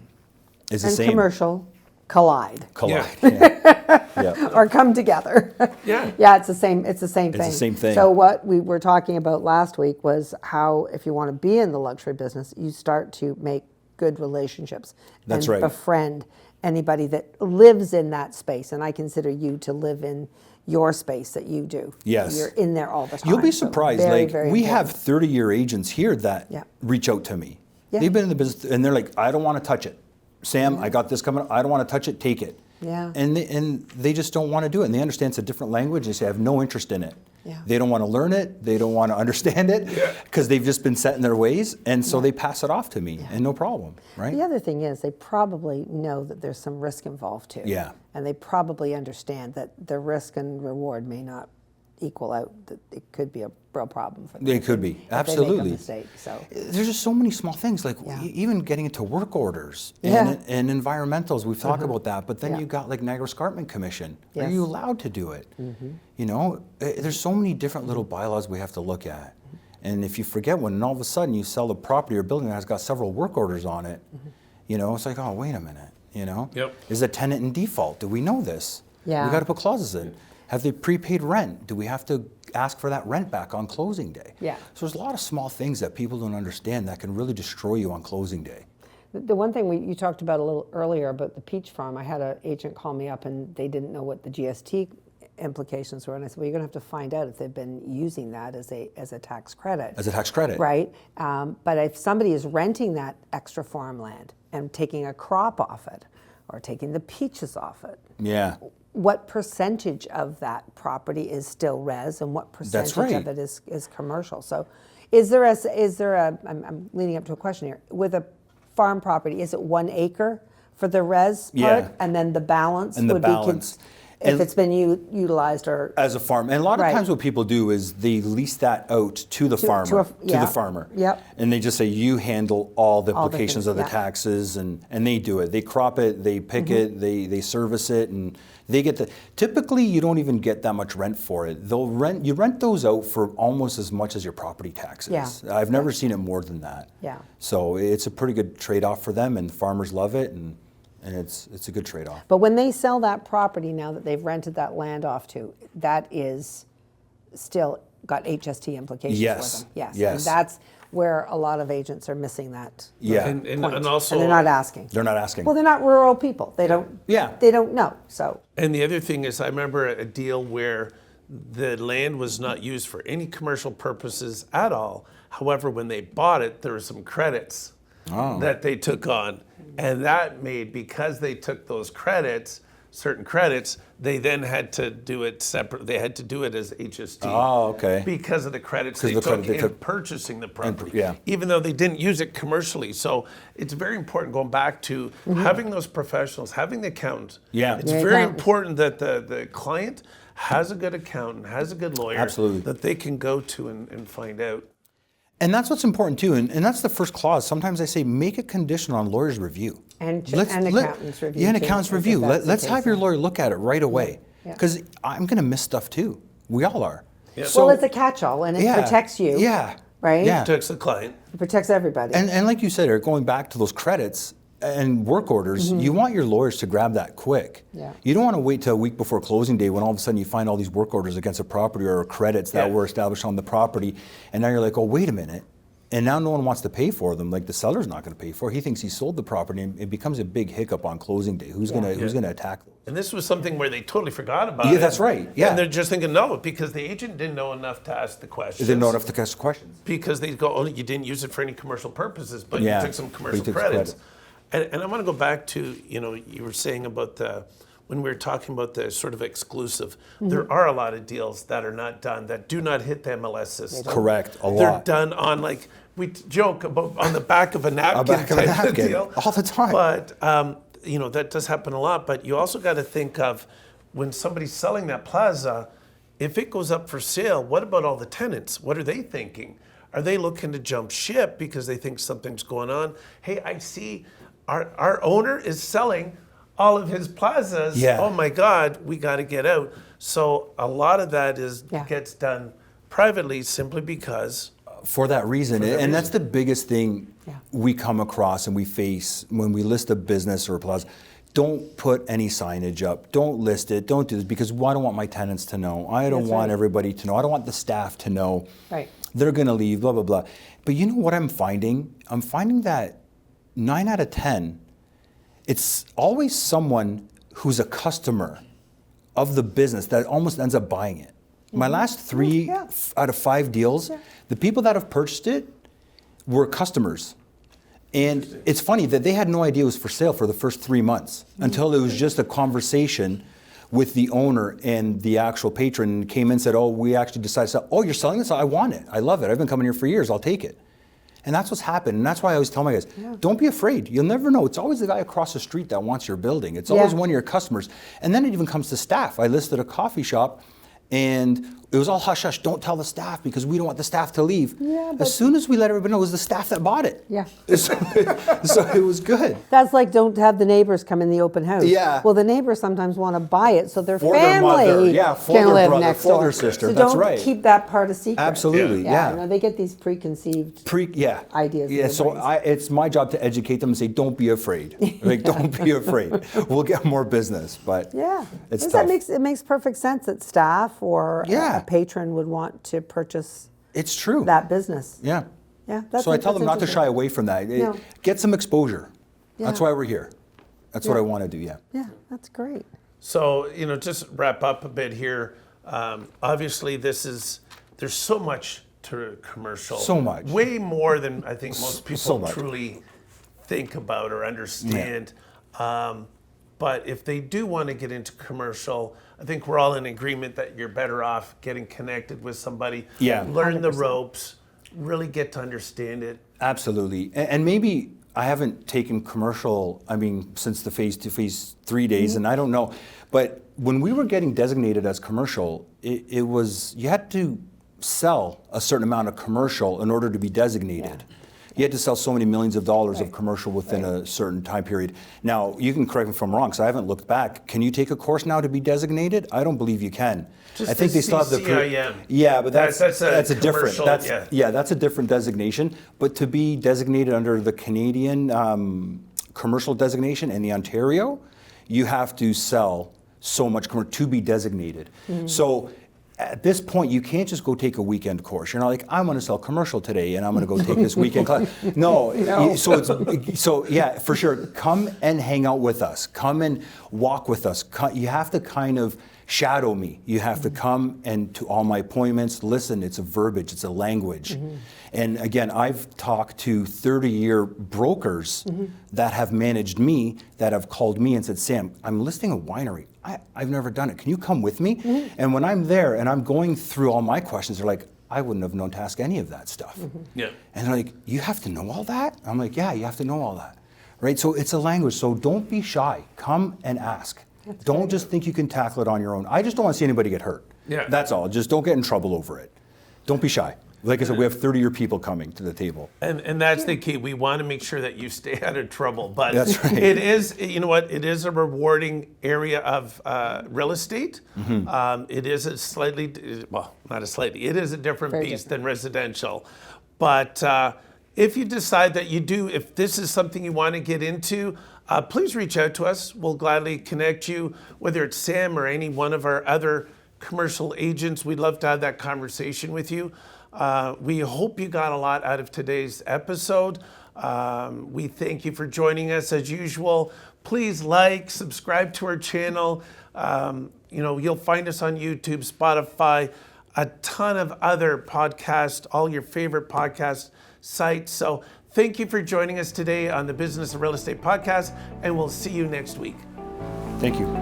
Speaker 3: It's the
Speaker 2: and
Speaker 3: same.
Speaker 2: commercial collide
Speaker 3: Collide. Yeah.
Speaker 2: or come together.
Speaker 1: Yeah.
Speaker 2: Yeah, it's the same. It's the same thing.
Speaker 3: the same thing.
Speaker 2: So what we were talking about last week was how, if you want to be in the luxury business, you start to make good relationships.
Speaker 3: That's
Speaker 2: and
Speaker 3: right.
Speaker 2: Befriend anybody that lives in that space, and I consider you to live in your space that you do.
Speaker 3: Yes.
Speaker 2: You're in there all the time.
Speaker 3: You'll be
Speaker 2: So
Speaker 3: surprised.
Speaker 2: very,
Speaker 3: Like
Speaker 2: very
Speaker 3: we have
Speaker 2: important.
Speaker 3: 30-year agents here that
Speaker 2: Yeah.
Speaker 3: reach out to me.
Speaker 2: Yeah.
Speaker 3: They've been in the business and they're like, I don't want to touch it. Sam, I got this coming. I don't want to touch it. Take it.
Speaker 2: Yeah.
Speaker 3: And they just don't want to do it. And they understand it's a different language. They say I have no interest in it.
Speaker 2: Yeah.
Speaker 3: They don't want to learn it. They don't want to understand it because they've just been set in their ways. And so they pass it off to me and no problem, right?
Speaker 2: The other thing is they probably know that there's some risk involved too.
Speaker 3: Yeah.
Speaker 2: And they probably understand that the risk and reward may not equal out, that it could be a real problem for them.
Speaker 3: They could be.
Speaker 2: if They make a
Speaker 3: Absolutely.
Speaker 2: mistake, so.
Speaker 3: There's just so many small things, like
Speaker 2: Yeah.
Speaker 3: even getting into work orders
Speaker 2: Yeah.
Speaker 3: and environmentals. We've talked about that, but then
Speaker 2: Yeah.
Speaker 3: you got like Niagara Escarpment Commission. Are
Speaker 2: Yes.
Speaker 3: you allowed to do it? There's so many different little bylaws we have to look at. And if you forget one, and all of a sudden you sell a property or building that has got several work orders on it, it's like, oh, wait a minute,
Speaker 1: Yep.
Speaker 3: Is a tenant in default? Do we know this?
Speaker 2: Yeah.
Speaker 3: We got to put clauses in. Have they prepaid rent? Do we have to ask for that rent back on closing day?
Speaker 2: Yeah.
Speaker 3: So there's a lot of small things that people don't understand that can really destroy you on closing day.
Speaker 2: The one thing you talked about a little earlier about the peach farm, I had an agent call me up and they didn't know what the GST implications were. And I said, well, you're going to have to find out if they've been using that as a tax credit.
Speaker 3: As a tax credit.
Speaker 2: Right. But if somebody is renting that extra farmland and taking a crop off it or taking the peaches off it,
Speaker 3: Yeah.
Speaker 2: what percentage of that property is still res and what percentage
Speaker 3: right.
Speaker 2: of it is commercial? So is there a I'm leading up to a question here, with a farm property, is it 1 acre for the res part
Speaker 3: Yeah.
Speaker 2: and then the balance
Speaker 3: And the
Speaker 2: would
Speaker 3: balance.
Speaker 2: be if
Speaker 3: And-
Speaker 2: it's been utilized or
Speaker 3: As a farm. And a lot of
Speaker 2: Right.
Speaker 3: times what people do is they lease that out to the farmer, to
Speaker 2: yeah.
Speaker 3: the farmer.
Speaker 2: Yep.
Speaker 3: And they just say, you handle all the
Speaker 2: All the
Speaker 3: implications
Speaker 2: things,
Speaker 3: of the
Speaker 2: yeah.
Speaker 3: taxes, and they do it. They crop it, they pick
Speaker 2: Mm-hmm.
Speaker 3: it, they service it, and they get typically you don't even get that much rent for it. You rent those out for almost as much as your property taxes.
Speaker 2: Yeah.
Speaker 3: I've never seen it more than that.
Speaker 2: Yeah.
Speaker 3: So it's a pretty good trade-off for them, and farmers love it, and it's a good trade-off.
Speaker 2: But when they sell that property now that they've rented that land off to, that is still got HST implications
Speaker 3: Yes.
Speaker 2: for them. Yes.
Speaker 3: Yes.
Speaker 2: And that's where a lot of agents are missing that
Speaker 3: Yeah.
Speaker 1: And
Speaker 2: point.
Speaker 1: also,
Speaker 2: and they're not asking.
Speaker 3: They're not asking.
Speaker 2: Well, they're not rural people. They don't.
Speaker 3: Yeah.
Speaker 2: They don't know. So.
Speaker 1: and the other thing is, I remember a deal where the land was not used for any commercial purposes at all. However, when they bought it, there were some credits that they took on. And that made, because they took those credits, certain credits, they then had to do it separate. They had to do it as HST.
Speaker 3: Oh, okay.
Speaker 1: Because of the credits they
Speaker 3: the
Speaker 1: took
Speaker 3: credit they
Speaker 1: in
Speaker 3: took.
Speaker 1: purchasing the property.
Speaker 3: yeah.
Speaker 1: Even though they didn't use it commercially. So it's very important, going back to having those professionals, having the accountant.
Speaker 3: Yeah.
Speaker 1: It's
Speaker 2: The
Speaker 1: very
Speaker 2: accountant.
Speaker 1: important that the client has a good accountant, has a good lawyer.
Speaker 3: Absolutely.
Speaker 1: That they can go to and find out.
Speaker 3: And that's what's important too, and that's the first clause. Sometimes I say make it conditional on lawyer's review.
Speaker 2: And accountant's review.
Speaker 3: Yeah, an
Speaker 2: too,
Speaker 3: accountant's
Speaker 2: if
Speaker 3: review.
Speaker 2: that's the
Speaker 3: Let's
Speaker 2: case,
Speaker 3: have your
Speaker 2: yeah.
Speaker 3: lawyer look at it right away.
Speaker 2: Yeah.
Speaker 3: Because I'm going to miss stuff too. We all are.
Speaker 1: Yeah.
Speaker 3: So,
Speaker 2: Well, it's a catch-all, and it protects you.
Speaker 3: Yeah.
Speaker 2: Right?
Speaker 3: Yeah.
Speaker 1: Protects the client.
Speaker 2: It protects everybody.
Speaker 3: And like you said, Eric, going back to those credits and work orders, you want your lawyers to grab that quick.
Speaker 2: Yeah.
Speaker 3: You don't want to wait till a week before closing day when all of a sudden you find all these work orders against a property or credits that were established on the property, and now you're like, oh, wait a minute. And now no one wants to pay for them. Like the seller's not going to pay for it. He thinks he sold the property, and it becomes a big hiccup on closing day. Who's going to attack those?
Speaker 1: And this was something where they totally forgot about it.
Speaker 3: Yeah, that's right. Yeah.
Speaker 1: And they're just thinking, no, because the agent didn't know enough to ask the questions.
Speaker 3: They didn't know enough to ask questions.
Speaker 1: Because they go, oh, you didn't use it for any commercial purposes, but
Speaker 3: Yeah,
Speaker 1: you took some
Speaker 3: but
Speaker 1: commercial
Speaker 3: you took
Speaker 1: credits.
Speaker 3: credit.
Speaker 1: And I want to go back to, you were saying about when we were talking about the sort of exclusive, there are a lot of deals that are not done, that do not hit the MLS system.
Speaker 3: Correct, a
Speaker 1: They're
Speaker 3: lot.
Speaker 1: done on we joke about on the back of a napkin type of deal.
Speaker 3: all the time.
Speaker 1: But, that does happen a lot. But you also got to think of when somebody's selling that plaza, if it goes up for sale, what about all the tenants? What are they thinking? Are they looking to jump ship because they think something's going on? Hey, I see our owner is selling all of his plazas.
Speaker 3: Yeah.
Speaker 1: Oh my God, we got to get out. So a lot of that gets done privately simply because.
Speaker 3: For that reason. And that's the biggest thing we come across and we face when we list a business or a plaza. Don't put any signage up. Don't list it. Don't do this because I don't want my tenants to know. I don't want everybody to know. I don't want the staff to know.
Speaker 2: Right.
Speaker 3: They're going to leave, blah, blah, blah. But you know what I'm finding? I'm finding that 9 out of 10, it's always someone who's a customer of the business that almost ends up buying it. My last 3 out of 5 deals, the people that have purchased it were customers. And it's funny that they had no idea it was for sale for the first 3 months until it was just a conversation with the owner and the actual patron came in and said, oh, we actually decided to sell. Oh, you're selling this? I want it. I love it. I've been coming here for years. I'll take it. And that's what's happened. And that's why I always tell my guys, don't be afraid. You'll never know. It's always the guy across the street that wants your building. It's always one of your customers. And then it even comes to staff. I listed a coffee shop and it was all hush hush. Don't tell the staff because we don't want the staff to leave.
Speaker 2: Yeah,
Speaker 3: as soon as we let everybody know, it was the staff that bought it.
Speaker 2: Yeah.
Speaker 3: So it was good.
Speaker 2: That's like don't have the neighbors come in the open house.
Speaker 3: Yeah.
Speaker 2: Well, the neighbors sometimes want to buy it so their
Speaker 3: For their
Speaker 2: family
Speaker 3: mother, for
Speaker 2: can
Speaker 3: their
Speaker 2: live
Speaker 3: brother,
Speaker 2: next
Speaker 3: for
Speaker 2: door.
Speaker 3: their sister.
Speaker 2: So
Speaker 3: That's
Speaker 2: don't
Speaker 3: right.
Speaker 2: keep that part a secret.
Speaker 3: Absolutely, yeah.
Speaker 2: No, they get these preconceived ideas.
Speaker 3: Yeah, so it's my job to educate them and say, don't be afraid. Like, don't be afraid. We'll get more business, but it's tough.
Speaker 2: It makes perfect sense that staff or a patron would want to purchase
Speaker 3: It's true.
Speaker 2: that business.
Speaker 3: Yeah.
Speaker 2: Yeah.
Speaker 3: So I tell them not to shy away from that.
Speaker 2: No.
Speaker 3: Get some exposure. That's
Speaker 2: Yeah.
Speaker 3: why we're here. That's what I want to do, yeah.
Speaker 2: Yeah, that's great.
Speaker 1: So, just wrap up a bit here. Obviously, there's so much to commercial.
Speaker 3: So much.
Speaker 1: Way more than I think most people
Speaker 3: So much.
Speaker 1: truly think about or understand. But if they do want to get into commercial, I think we're all in agreement that you're better off getting connected with somebody, learn the ropes, really get to understand it.
Speaker 3: Absolutely. And maybe I haven't taken commercial, since the phase 2, phase 3 days, and I don't know. But when we were getting designated as commercial, it was, you had to sell a certain amount of commercial in order to be designated. You had to sell so many millions of dollars of commercial within a certain time period. Now, you can correct me if I'm wrong, because I haven't looked back. Can you take a course now to be designated? I don't believe you can.
Speaker 1: Just
Speaker 3: I think
Speaker 1: the
Speaker 3: they still have the
Speaker 1: CCIM.
Speaker 3: Yeah, but that's a different.
Speaker 1: commercial,
Speaker 3: That's a different designation. But to be designated under the Canadian commercial designation and the Ontario, you have to sell so much to be designated. So at this point, you can't just go take a weekend course. You're not like, I'm going to sell commercial today, and I'm going to go take this weekend class. No. So yeah, for sure. Come and hang out with us. Come and walk with us. You have to kind of shadow me. You have to come and to all my appointments. Listen, it's a verbiage. It's a language. And again, I've talked to 30-year brokers that have managed me, that have called me and said, Sam, I'm listing a winery. I've never done it. Can you come with me? And when I'm there and I'm going through all my questions, they're like, I wouldn't have known to ask any of that stuff.
Speaker 1: Yeah.
Speaker 3: And they're like, you have to know all that? I'm like, yeah, you have to know all that. Right? So it's a language. So don't be shy. Come and ask. Don't just think you can tackle it on your own. I just don't want to see anybody get hurt.
Speaker 1: Yeah.
Speaker 3: That's all. Just don't get in trouble over it. Don't be shy. Like I said, we have 30-year people coming to the table.
Speaker 1: And that's the key. We want to make sure that you stay out of trouble. But
Speaker 3: That's right.
Speaker 1: it is, you know what, it is a rewarding area of real estate. It is a slightly, well, not a slightly, it is a different
Speaker 2: Very
Speaker 1: beast
Speaker 2: different.
Speaker 1: than residential. But if you decide that you do, if this is something you want to get into, please reach out to us. We'll gladly connect you, whether it's Sam or any one of our other commercial agents. We'd love to have that conversation with you. We hope you got a lot out of today's episode. We thank you for joining us as usual. Please like, subscribe to our channel. You'll find us on YouTube, Spotify, a ton of other podcasts, all your favorite podcast sites. So thank you for joining us today on the Business of Real Estate podcast, and we'll see you next week.
Speaker 3: Thank you.